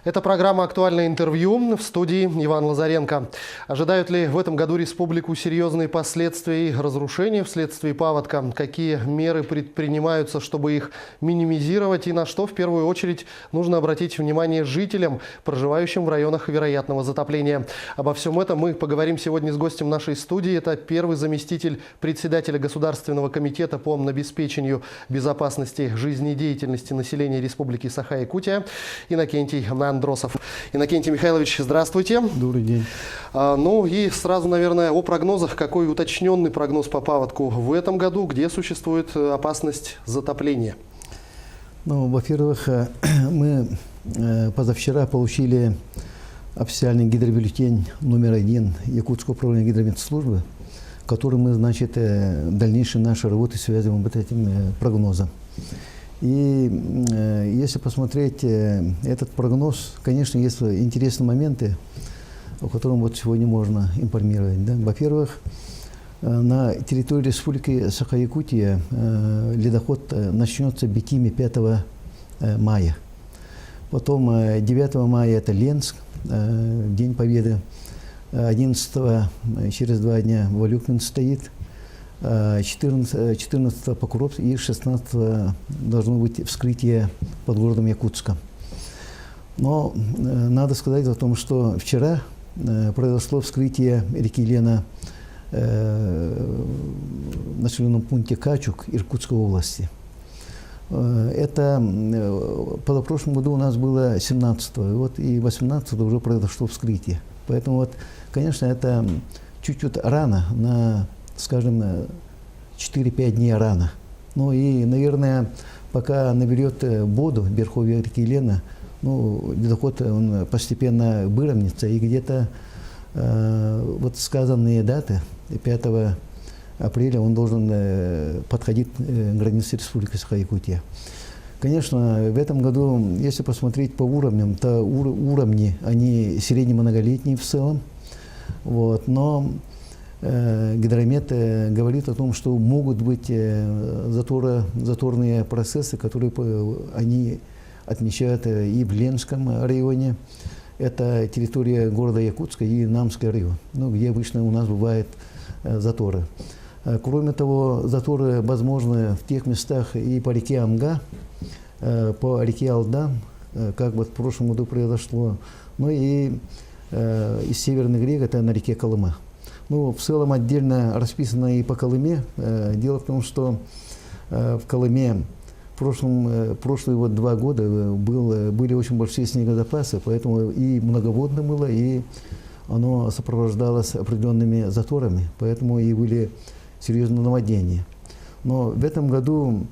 Это программа «Актуальное интервью», в студии Иван Лазаренко. Ожидают ли в этом году республику серьезные последствия и разрушения вследствие паводка? Какие меры предпринимаются, чтобы их минимизировать? И на что в первую очередь нужно обратить внимание жителям, проживающим в районах вероятного затопления? Обо всем этом мы поговорим сегодня с гостем нашей студии. Это первый заместитель председателя Государственного комитета по обеспечению безопасности жизнедеятельности населения Республики Саха-Якутия Иннокентий Андросов. Иннокентий Михайлович, здравствуйте. Добрый день. Ну и сразу, наверное, о прогнозах. Какой уточненный прогноз по паводку в этом году? Где существует опасность затопления? Ну, во-первых, мы позавчера получили официальный гидробюллетень номер 1 Якутского управления гидрометслужбы, который мы, значит, дальнейшие наши работы связываем вот этим прогнозом. И если посмотреть этот прогноз, конечно, есть интересные моменты, о которых вот сегодня можно информировать. Да? Во-первых, на территории Республики Саха-Якутия ледоход начнется битими 5 мая. Потом 9 мая это Ленск, День Победы. 11 через 2 дня Валюкин стоит. 14 Покровск и 16 должно быть вскрытие под городом Якутска. Но надо сказать о том, что вчера произошло вскрытие реки Лена в населенном пункте Качук Иркутской области. Это позапрошлом году у нас было 17-го, вот и 18-го уже произошло вскрытие. Поэтому вот, конечно, это чуть-чуть рано, скажем, 4-5 дней рано. Ну и, наверное, пока наберет воду в верховье реки Лена, ну, ледоход он постепенно выровняется, и где-то вот сказанные даты 5 апреля он должен подходить к границе Республики Саха-Якутия. Конечно, в этом году, если посмотреть по уровням, то уровни, они средне-многолетние в целом, вот, но гидромет говорит о том, что могут быть заторные процессы, которые они отмечают и в Ленском районе. Это территория города Якутска и Намский район, ну, где обычно у нас бывают заторы. Кроме того, заторы возможны в тех местах и по реке Амга, по реке Алдан, как вот в прошлом году произошло, ну и из северных рек, это на реке Колыма. Ну, в целом отдельно расписано и по Колыме. Дело в том, что в Колыме прошлые вот 2 года были очень большие снегозапасы, поэтому и многоводно было, и оно сопровождалось определенными заторами, поэтому и были серьезные наводнения. Но в этом году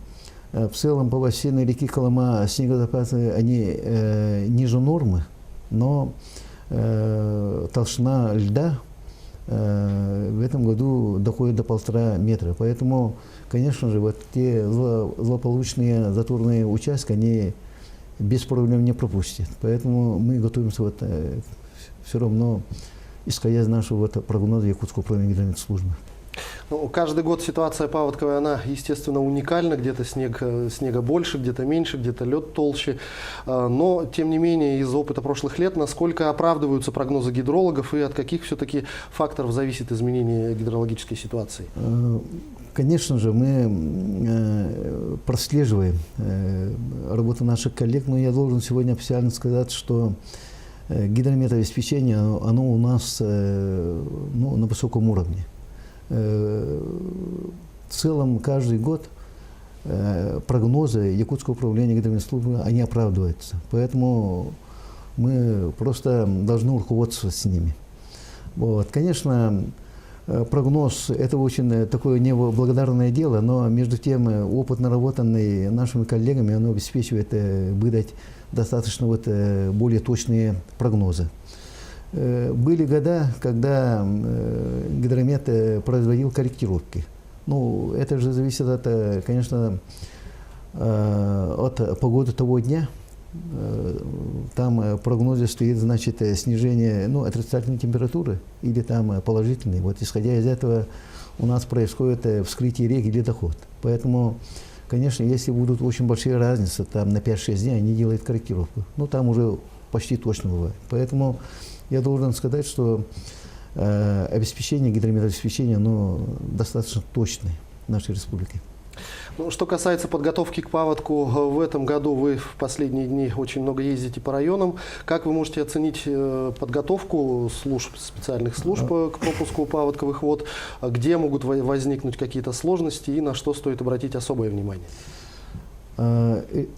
в целом по бассейну реки Колыма снегозапасы они ниже нормы, но толщина льда в этом году доходит до 1,5 метра. Поэтому, конечно же, вот те злополучные заторные участки, они без проблем не пропустят. Поэтому мы готовимся вот, все равно, исходя из нашего вот прогноза Якутского управления гидрометслужбы. Ну, каждый год ситуация паводковая, она, естественно, уникальна. Где-то снега больше, где-то меньше, где-то лед толще. Но, тем не менее, из опыта прошлых лет, насколько оправдываются прогнозы гидрологов и от каких все-таки факторов зависит изменение гидрологической ситуации? Конечно же, мы прослеживаем работу наших коллег, но я должен сегодня официально сказать, что гидрометобеспечение, оно у нас ну, на высоком уровне. В целом каждый год прогнозы Якутского управления гидрометслужбы, они оправдываются. Поэтому мы просто должны руководствоваться с ними. Вот. Конечно, прогноз – это очень такое неблагодарное дело, но между тем опыт, наработанный нашими коллегами, оно обеспечивает выдать достаточно вот, более точные прогнозы. Были года, когда гидромет производил корректировки. Ну, это же зависит от, конечно, от погоды того дня. Там в прогнозе стоит, значит, снижение, ну, отрицательной температуры или там положительной. Вот исходя из этого у нас происходит вскрытие рек и ледоход. Поэтому, конечно, если будут очень большие разницы, там на 5-6 дней они делают корректировку. Ну, там уже почти точно бывает. Поэтому я должен сказать, что обеспечение, гидрометеобеспечение, оно достаточно точное в нашей республике. Ну, что касается подготовки к паводку, в этом году вы в последние дни очень много ездите по районам. Как вы можете оценить подготовку специальных служб к пропуску паводковых вод? Где могут возникнуть какие-то сложности и на что стоит обратить особое внимание?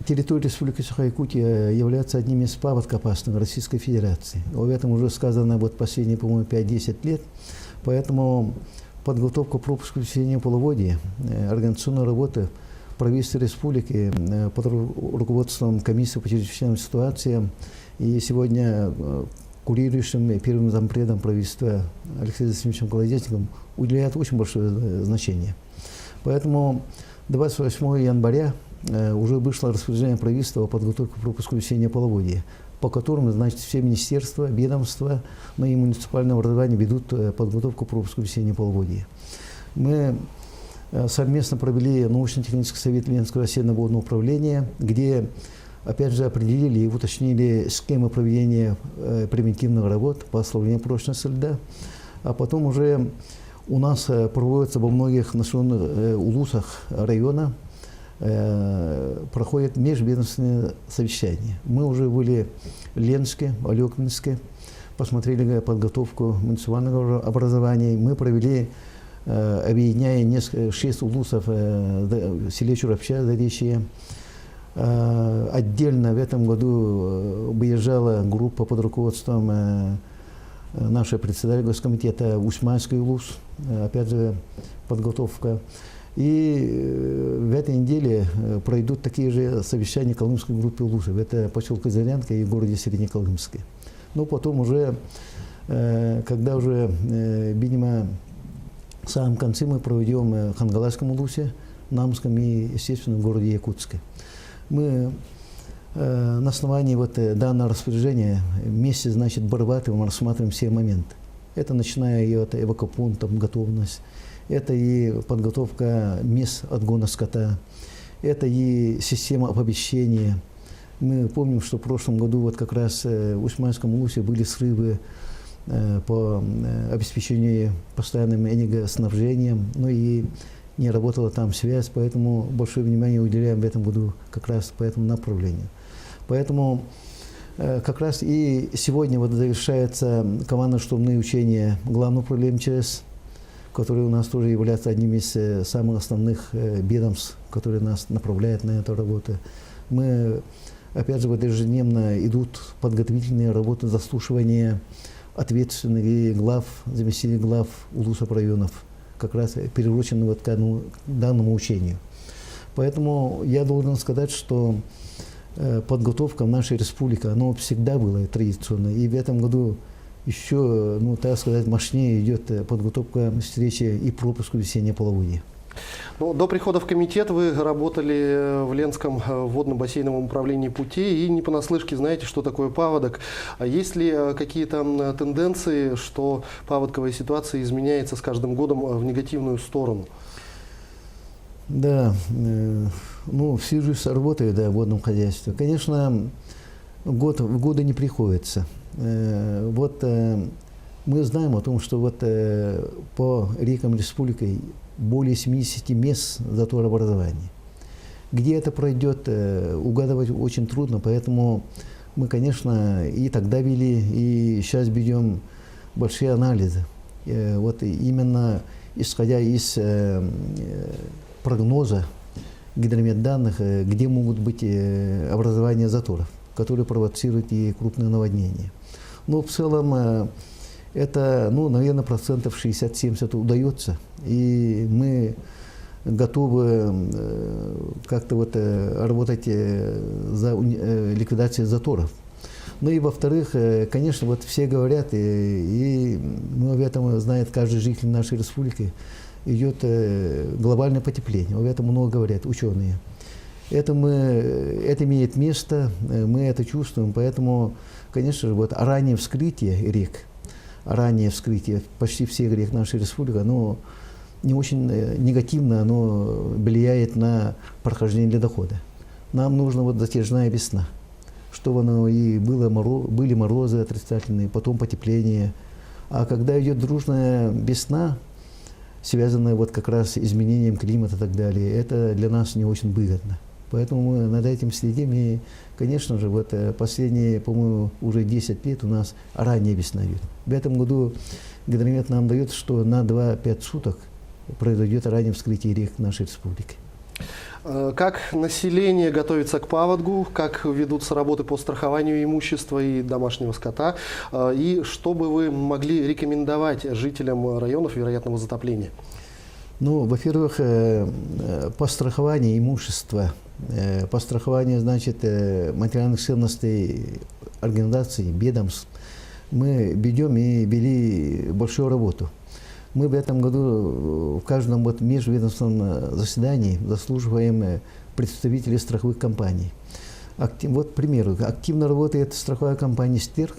Территория Республики Саха-Якутия является одним из паводкоопасных Российской Федерации. Об этом уже сказано последние, по-моему, 5-10 лет. Поэтому подготовка к пропуску населения половодья, организационная работа правительства республики под руководством комиссии по чрезвычайным ситуациям и сегодня курирующим первым зампредом правительства Алексеем Засимовичем Колодезником уделяет очень большое значение. Поэтому 28 января уже вышло распоряжение правительства о подготовке к пропуску населения половодья, по которому, значит, все министерства, ведомства, но и муниципальное образование ведут подготовку к пропуску населения половодья. Мы совместно провели научно-технический совет Ленинского осенне-водного управления, где, опять же, определили и уточнили схемы проведения превентивных работ по ослаблению прочности льда. А потом уже у нас проводятся во многих населенных улусах района проходят межведомственные совещания. Мы уже были в Ленске, Алекминске, посмотрели подготовку муниципального образования. Мы провели, объединяя 6 улусов в селе Чурапча, Заречье. Отдельно в этом году выезжала группа под руководством нашего председателя Госкомитета Усманский улус, опять же подготовка. И в этой неделе пройдут такие же совещания Колымской группы улусов. Это поселке Зарянка и городе Среднеколымске. Но потом уже, когда уже, видимо, в самом конце мы проведем в Хангалайском улусе, Намском и, естественно, в городе Якутске. Мы на основании данного распоряжения вместе, значит, вырабатываем, рассматриваем все моменты. Это начиная и от эвакопунктов, готовность. Это и подготовка мест отгона скота, это и система оповещения. Мы помним, что в прошлом году как раз в Усманском улусе были срывы по обеспечению постоянным энергоснабжением, но и не работала там связь, поэтому большое внимание уделяем в этом году как раз по этому направлению. Поэтому как раз и сегодня завершается командно-штурмные учения Главного управления МЧС, который у нас тоже является одним из самых основных ведомств, которые нас направляют на эту работу. Мы, опять же, ежедневно идут подготовительные работы заслушивания ответственных и глав, заместителей глав улусов районов, как раз переручены к данному учению. Поэтому я должен сказать, что подготовка в нашей республике, она всегда была традиционной. И в этом году еще, так сказать, мощнее идет подготовка встречи и пропуску весеннего половодья. До прихода в комитет вы работали в Ленском водно-бассейновом управлении путей и не понаслышке знаете, что такое паводок. Есть ли какие-то тенденции, что паводковая ситуация изменяется с каждым годом в негативную сторону? Да, всю жизнь работаю в водном хозяйстве. Конечно, годы не приходится. Мы знаем о том, что по рекам республики более 70 мест заторообразования. Где это пройдет, угадывать очень трудно, поэтому мы, конечно, и тогда вели, и сейчас ведем большие анализы. Именно исходя из прогноза гидрометданных, где могут быть образования заторов, которые провоцируют и крупные наводнения. Но в целом это, наверное, 60-70% удается. И мы готовы как-то работать за ликвидацией заторов. Ну и во-вторых, конечно, все говорят, и об этом знает каждый житель нашей республики, идет глобальное потепление. Об этом много говорят ученые. Это имеет место, мы это чувствуем, поэтому, конечно же, раннее вскрытие рек, раннее вскрытие почти всех рек нашей республики, оно не очень негативно, оно влияет на прохождение ледохода. Нам нужна затяжная весна. что оно и были морозы отрицательные, потом потепление. А когда идет дружная весна, связанная вот как раз с изменением климата и так далее, это для нас не очень выгодно. Поэтому мы над этим следим. И, конечно же, вот последние, по-моему, уже 10 лет у нас ранняя весна идет. В этом году гидромет нам дает, что на 2-5 суток произойдет раннее вскрытие рек нашей республики. Как население готовится к паводку, как ведутся работы по страхованию имущества и домашнего скота, и что бы вы могли рекомендовать жителям районов вероятного затопления? Ну, во-первых, по страхованию имущества, по страхованию, значит, материальных ценностей организаций, ведомств, мы ведем и вели большую работу. Мы в этом году в каждом вот межведомственном заседании заслуживаем представителей страховых компаний. Вот, к примеру, активно работает страховая компания «Стирк».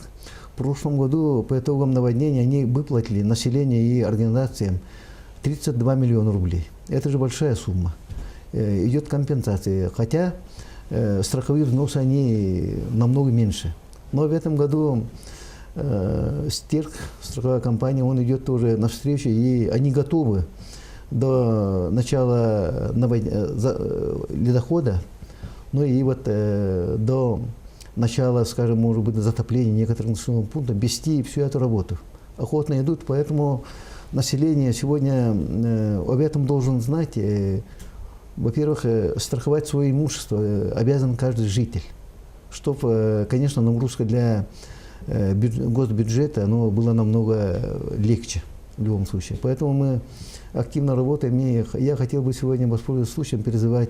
В прошлом году по итогам наводнения они выплатили населению и организациям 32 миллиона рублей. Это же большая сумма. Идет компенсация, хотя страховые взносы они намного меньше. Но в этом году «Стирк», страховая компания, он идет тоже навстречу, и они готовы до начала ледохода, ну и вот до начала, скажем, может быть, затопления некоторых населенных пунктов вести всю эту работу. Охотно идут, поэтому население сегодня об этом должен знать. Во-первых, страховать свое имущество обязан каждый житель, чтобы, конечно, нагрузка для госбюджета, оно было намного легче в любом случае. Поэтому мы активно работаем. И я хотел бы сегодня воспользоваться случаем призывать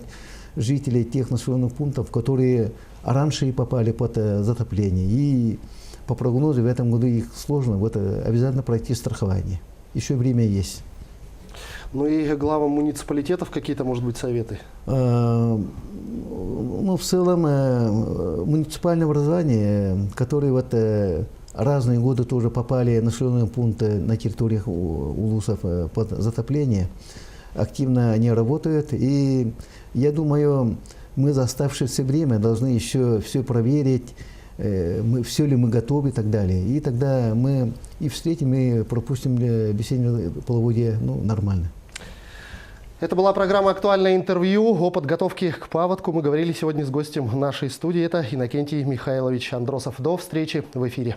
жителей тех населенных пунктов, которые раньше и попали под затопление. И по прогнозу в этом году их сложно, вот обязательно пройти страхование. Еще время есть. Ну и главам муниципалитетов какие-то, может быть, советы? Ну, в целом, муниципальное образование, которые вот разные годы тоже попали в населенные пункты на территориях улусов под затопление, активно они работают. И я думаю, мы за оставшееся время должны еще все проверить, все ли мы готовы и так далее. И тогда мы и встретим, и пропустим весеннее полугодие нормально. Это была программа «Актуальное интервью» о подготовке к паводку. Мы говорили сегодня с гостем нашей студии. Это Иннокентий Михайлович Андросов. До встречи в эфире.